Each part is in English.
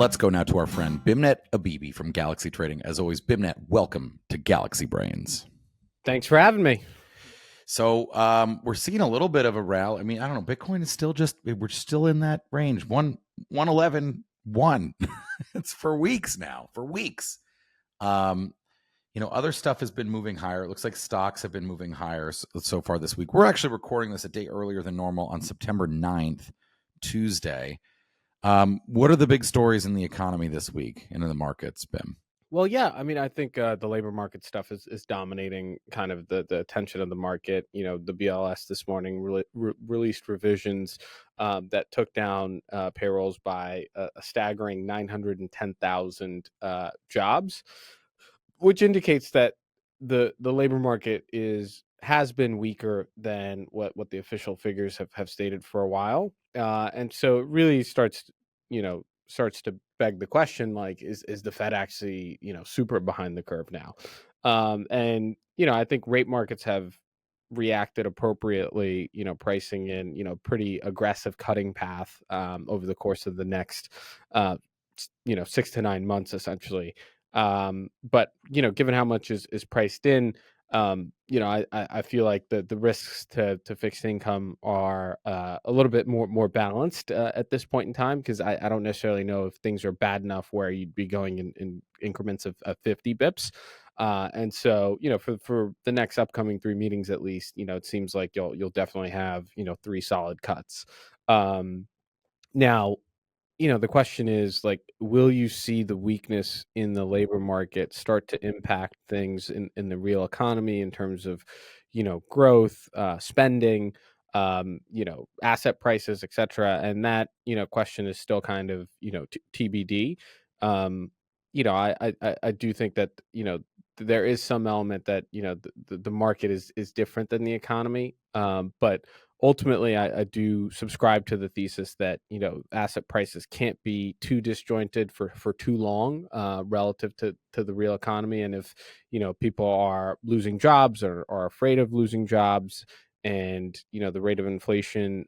Let's go now to our friend Beimnet Abebe from Galaxy Trading. As always, Beimnet, welcome to Galaxy Brains. Thanks for having me. So we're seeing a little bit of a rally. I mean, I don't know. Bitcoin is still we're still in that range. 111, 1. It's for weeks now, for weeks. Other stuff has been moving higher. It looks like stocks have been moving higher so far this week. We're actually recording this a day earlier than normal on September 9th, Tuesday. What are the big stories in the economy this week and in the markets, Bim? Well, yeah, I mean, I think the labor market stuff is dominating kind of the attention of the market. The BLS this morning released revisions that took down payrolls by a staggering 910,000 jobs, which indicates that the labor market has been weaker than what the official figures have stated for a while. And so it really starts to beg the question, like, is the Fed actually, super behind the curve now? And I think rate markets have reacted appropriately, pricing in, pretty aggressive cutting path over the course of the next 6 to 9 months essentially. But given how much is priced in, I feel like the risks to fixed income are a little bit more balanced at this point in time, because I don't necessarily know if things are bad enough where you'd be going in increments of 50 bips. And so, for the next upcoming 3 meetings at least, it seems like you'll definitely have 3 solid cuts. Now, the question is, like, will you see the weakness in the labor market start to impact things in the real economy in terms of, growth, spending, asset prices, et cetera? And that, question is still kind of, TBD. Um, I do think that, there is some element that, the market is different than the economy. But ultimately, I do subscribe to the thesis that asset prices can't be too disjointed for too long relative to the real economy. And if people are losing jobs or are afraid of losing jobs, and the rate of inflation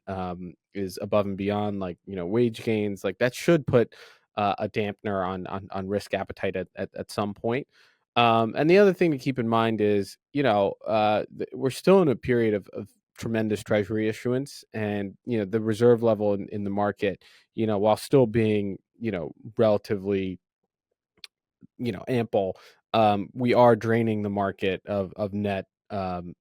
is above and beyond, like, wage gains, like, that should put a dampener on risk appetite at some point. And the other thing to keep in mind is, we're still in a period of tremendous Treasury issuance, and the reserve level in the market, while still being relatively ample, we are draining the market of net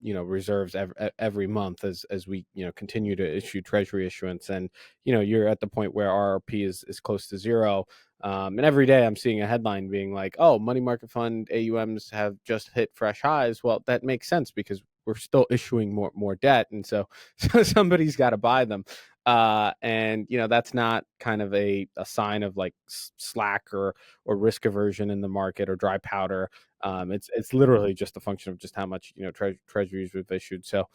reserves every month as we continue to issue Treasury issuance. And you're at the point where RRP is close to zero. And every day I'm seeing a headline being like, oh, money market fund AUMs have just hit fresh highs. Well, that makes sense because we're still issuing more debt, and so somebody's got to buy them. And that's not kind of a sign of like slack or risk aversion in the market or dry powder. It's literally just a function of just how much treasuries we've issued. So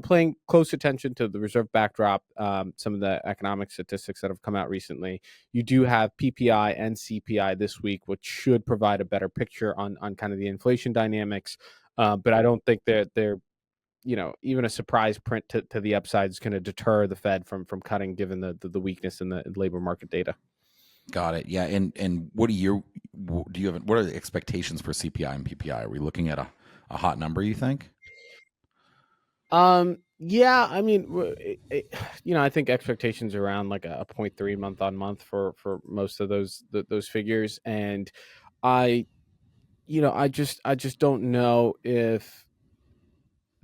paying close attention to the reserve backdrop, some of the economic statistics that have come out recently. You do have PPI and CPI this week, which should provide a better picture on kind of the inflation dynamics. But I don't think they're even a surprise print to the upside is going to deter the Fed from cutting, given the weakness in the labor market data. Got it. Yeah. And what are the expectations for CPI and PPI? Are we looking at a hot number, you think? Yeah, I mean, I think expectations around like a 0.3 month on month for most of those figures. And I just don't know if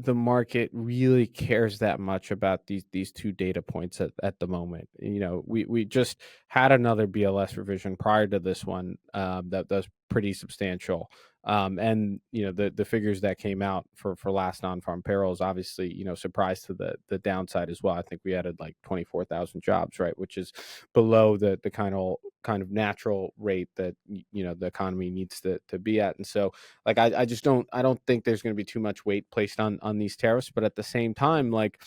the market really cares that much about these 2 data points at the moment. We just had another BLS revision prior to this one that was pretty substantial. And the figures that came out for last non-farm payrolls, obviously, surprised to the downside as well. I think we added like 24,000 jobs, right, which is below the kind of natural rate that the economy needs to be at. And so, like, I don't think there's going to be too much weight placed on these tariffs. But at the same time, like,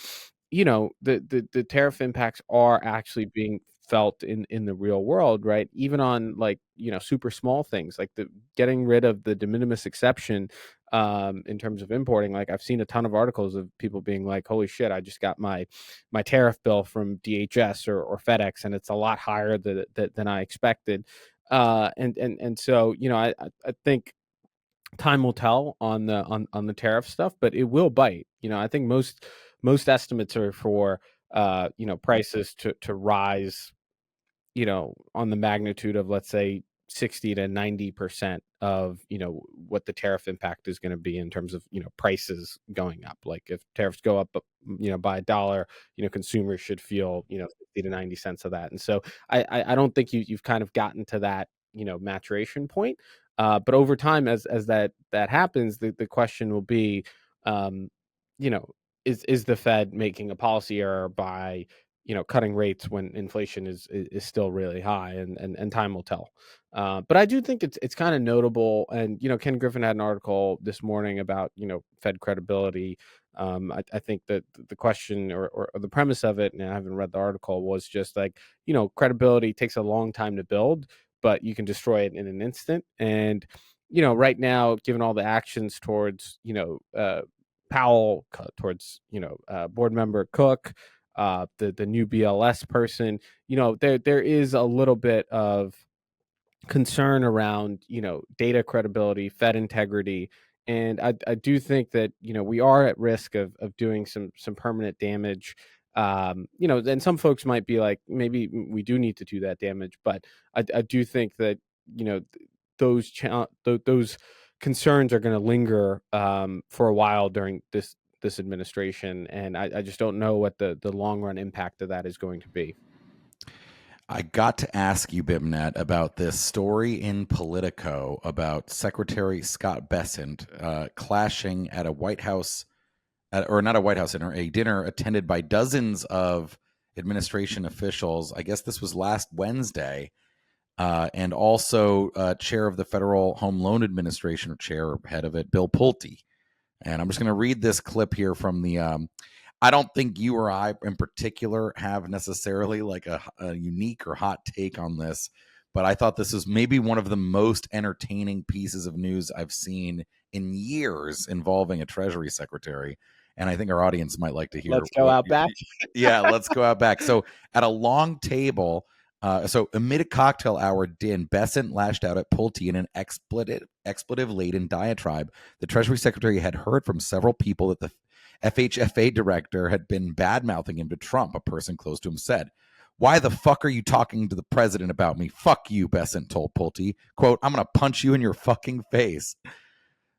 the tariff impacts are actually being felt in the real world, right? Even on, like, super small things, like the getting rid of the de minimis exception in terms of importing. Like, I've seen a ton of articles of people being like, holy shit, I just got my tariff bill from DHS or FedEx, and it's a lot higher than I expected. And so, I think time will tell on the tariff stuff, but it will bite. I think most estimates are for prices to rise, on the magnitude of, let's say, 60 to 90% of, what the tariff impact is going to be in terms of, prices going up. Like if tariffs go up, by $1, consumers should feel, 60 to 90 cents of that. And so I don't think you've kind of gotten to that, maturation point. But over time, as that happens, the question will be, um, you know, is the Fed making a policy error by cutting rates when inflation is still really high, and time will tell. But I do think it's kind of notable, and Ken Griffin had an article this morning about Fed credibility. I think that the question or the premise of it, and I haven't read the article, was just like credibility takes a long time to build, but you can destroy it in an instant. And right now, given all the actions towards Powell, towards board member Cook, the new BLS person, there is a little bit of concern around data credibility, Fed integrity, and I do think that we are at risk of doing some permanent damage. And some folks might be like, maybe we do need to do that damage, but I do think that those concerns are going to linger for a while during this administration, and I just don't know what the long run impact of that is going to be. I got to ask you, Bimnet, about this story in Politico about Secretary Scott Bessent clashing at a White House, or not a White House dinner, a dinner attended by dozens of administration officials. I guess this was last Wednesday, and also chair of the Federal Home Loan Administration, or chair or head of it, Bill Pulte. And I'm just going to read this clip here from the. I don't think you or I in particular have necessarily like a unique or hot take on this, but I thought this was maybe one of the most entertaining pieces of news I've seen in years involving a Treasury secretary. And I think our audience might like to hear Let's go out back. Yeah, let's go out back. So at a long table, so amid a cocktail hour din, Bessent lashed out at Pulte in an expletive-laden diatribe. The Treasury Secretary had heard from several people that the FHFA director had been bad-mouthing him to Trump, a person close to him said. Why the fuck are you talking to the president about me? Fuck you, Bessent told Pulte. Quote, I'm going to punch you in your fucking face.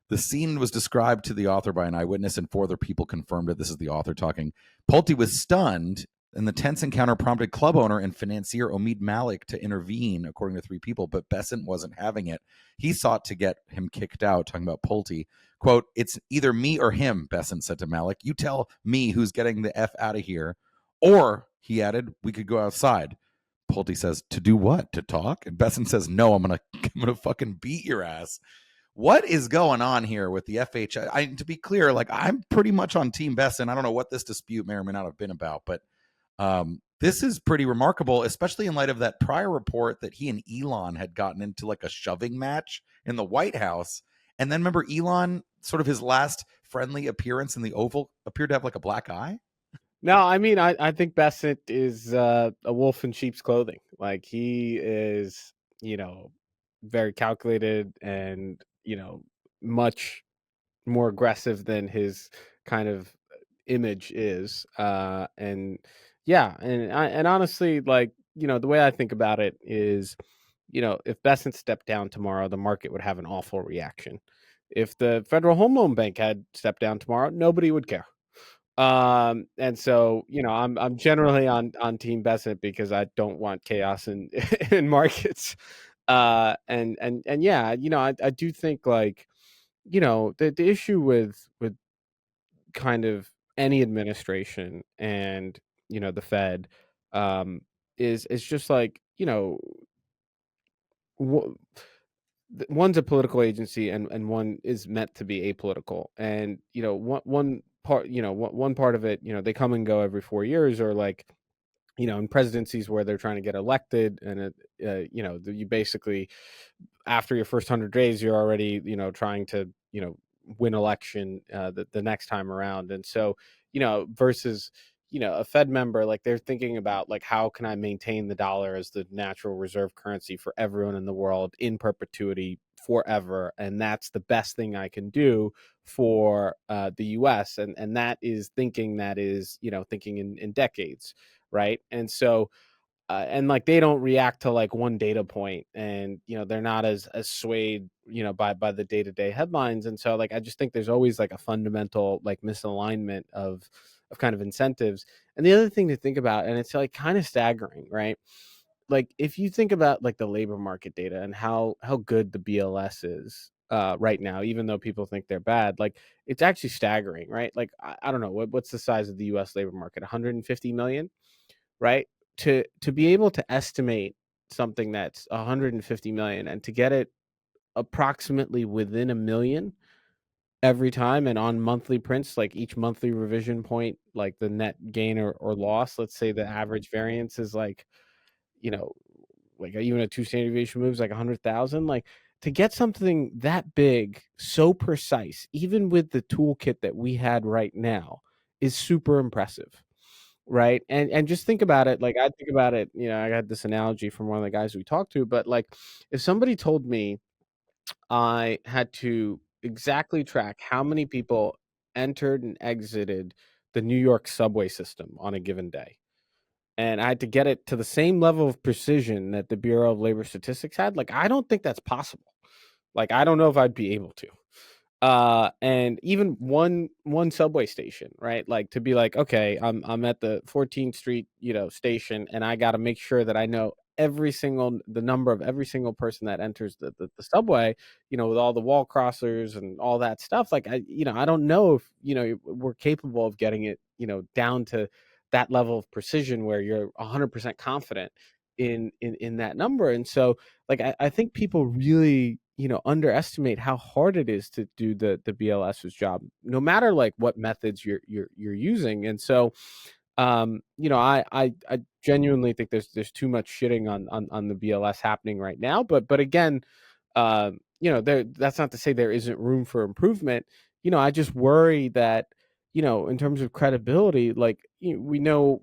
The scene was described to the author by an eyewitness, and 4 other people confirmed it. This is the author talking. Pulte was stunned, and the tense encounter prompted club owner and financier Omid Malik to intervene, according to 3 people, but Bessent wasn't having it. He sought to get him kicked out, talking about Pulte. Quote, it's either me or him, Bessent said to Malik. You tell me who's getting the F out of here. Or, he added, we could go outside. Pulte says, to do what? To talk? And Bessent says, no, I'm gonna fucking beat your ass. What is going on here with the FHA? To be clear, like I'm pretty much on Team Bessent. I don't know what this dispute may or may not have been about, but this is pretty remarkable, especially in light of that prior report that he and Elon had gotten into like a shoving match in the White House. And then remember Elon, sort of his last friendly appearance in the Oval, appeared to have like a black eye. No, I mean, I think Bessent is a wolf in sheep's clothing. Like he is, very calculated and, much more aggressive than his kind of image is. And yeah, and honestly, like, the way I think about it is, if Bessent stepped down tomorrow, the market would have an awful reaction. If the Federal Home Loan Bank had stepped down tomorrow, nobody would care. And so, I'm generally on Team Bessent because I don't want chaos in in markets. And yeah, I do think like, the issue with kind of any administration and the Fed is just like w- one's a political agency and one is meant to be apolitical, and one part one part of it, they come and go every 4 years, or like in presidencies where they're trying to get elected, and you basically, after your first 100 days, you're already trying to win election the next time around. And so versus a Fed member, like they're thinking about like, how can I maintain the dollar as the natural reserve currency for everyone in the world in perpetuity forever, and that's the best thing I can do for the U.S. And that is thinking thinking in decades, right? And so and like they don't react to like one data point, and they're not as swayed by the day-to-day headlines. And so like I just think there's always like a fundamental like misalignment of kind of incentives. And the other thing to think about, and it's like kind of staggering, right? Like if you think about like the labor market data and how good the BLS is right now, even though people think they're bad, like it's actually staggering, right? Like I don't know what's the size of the US labor market, 150 million, right? To be able to estimate something that's 150 million and to get it approximately within a million every time, and on monthly prints, like each monthly revision point, like the net gain or loss, let's say the average variance is like, you know, like even a 2 standard deviation moves like 100,000, like to get something that big, so precise, even with the toolkit that we had right now, is super impressive. Right. And just think about it. Like I think about it, I got this analogy from one of the guys we talked to, but like if somebody told me I had to exactly track how many people entered and exited the New York subway system on a given day, and I had to get it to the same level of precision that the Bureau of Labor Statistics had, like I don't think that's possible. Like I don't know if I'd be able to. And even one subway station, right? Like to be like, okay, I'm at the 14th Street, station, and I got to make sure that I know the number of every single person that enters the subway, with all the wall crossers and all that stuff. Like I don't know if we're capable of getting it, down to that level of precision where you're 100% confident in that number. And so like I think people really underestimate how hard it is to do the BLS's job, no matter like what methods you're using. And so I genuinely think there's too much shitting on the BLS happening right now. But again, that's not to say there isn't room for improvement. I just worry that in terms of credibility, like we know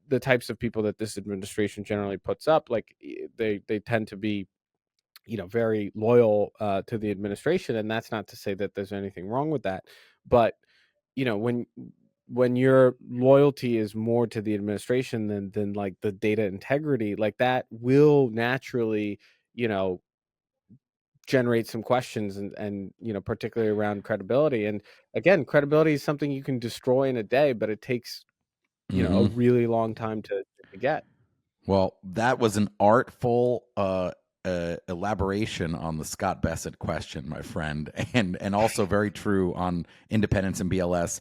the types of people that this administration generally puts up, like they tend to be very loyal to the administration, and that's not to say that there's anything wrong with that. But when your loyalty is more to the administration than like the data integrity, like that will naturally generate some questions, and particularly around credibility. And again, credibility is something you can destroy in a day, but it takes a Hmm. really long time to get. Well, that was an artful elaboration on the Scott Bassett question, my friend, and also very true on independence and BLS.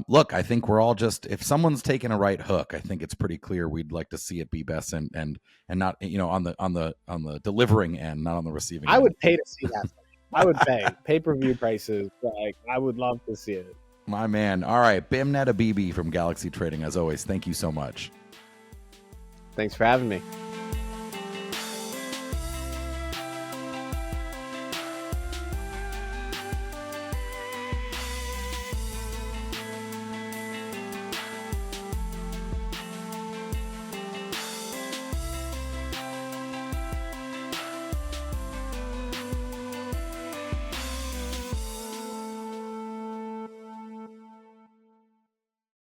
Look, I think we're all just, if someone's taking a right hook, I think it's pretty clear we'd like to see it be best, and not on the delivering end, not on the receiving I end. would pay to see that. I would pay pay-per-view prices. Like I would love to see it. My man. All right, Beimnet Abebe from Galaxy Trading, as always. Thank you so much. Thanks for having me.